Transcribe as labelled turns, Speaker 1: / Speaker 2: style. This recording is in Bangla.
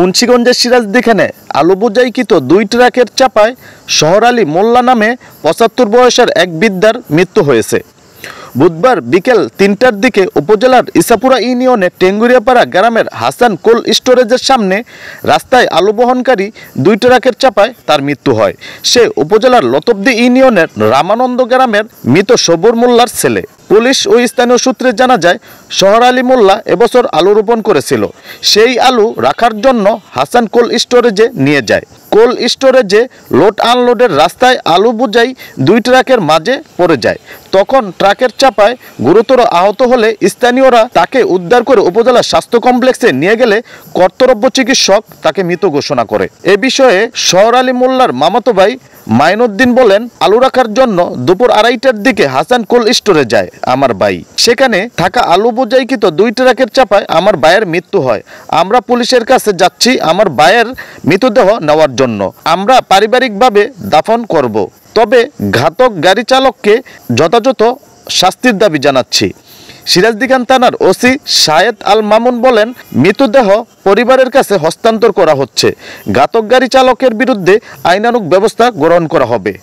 Speaker 1: মুন্সিগঞ্জের সিরাজদিখানে আলু বোঝাইকৃত 2 ট্রাকের চাপায় শহর আলী মোল্লা নামে 75 বয়সের এক বৃদ্ধার মৃত্যু হয়েছে। বুধবার বিকেল 3টার দিকে উপজেলার ইসাপুরা ইউনিয়নের টেঙ্গুরিয়াপাড়া গ্রামের হাসান কোল্ড স্টোরেজের সামনে রাস্তায় আলু বহনকারী 2 ট্রাকের চাপায় তার মৃত্যু হয়। সে উপজেলার লতবদি ইউনিয়নের রামানন্দ গ্রামের মৃত সবুর মোল্লার ছেলে। পুলিশ ও স্থানীয় সূত্রে জানা যায়, শহর আলী মোল্লা এবছর আলু রোপণ করেছিল। সেই আলু রাখার জন্য হাসান কোল্ড স্টোরেজে নিয়ে যায়। কোল্ড স্টোরেজে লোড আনলোডের রাস্তায় আলু বোঝাই 2 ট্রাকের মাঝে পড়ে যায়। তখন ট্রাকের চাপায় গুরুতর আহত হলে স্থানীয়রা তাকে উদ্ধার করে উপজেলা স্বাস্থ্য কমপ্লেক্সে নিয়ে গেলে কর্তব্য চিকিৎসক তাকে মৃত ঘোষণা করে। এ বিষয়ে শহর আলী মোল্লার মামাতো ভাই মাইনুদ্দিন বলেন, আলু রাখার জন্য দুপুর 2:30টার দিকে হাসান কোল্ড স্টোরে যায় আমার ভাই। সেখানে থাকা আলু বোঝাইকৃত 2 ট্রাকের চাপায় আমার ভাইয়ের মৃত্যু হয়। আমরা পুলিশের কাছে যাচ্ছি আমার ভাইয়ের মৃতদেহ নেওয়ার জন্য। আমরা পারিবারিকভাবে দাফন করব, তবে ঘাতক গাড়ি চালককে যথাযথ শাস্তির দাবি জানাচ্ছি। সিরাজদিখান থানার ওসি শায়েদ আল মামুন বলেন, মৃতদেহ পরিবারের কাছে হস্তান্তর করা হচ্ছে। ঘাতক গাড়ি চালকের বিরুদ্ধে আইনানুগ ব্যবস্থা গ্রহণ করা হবে।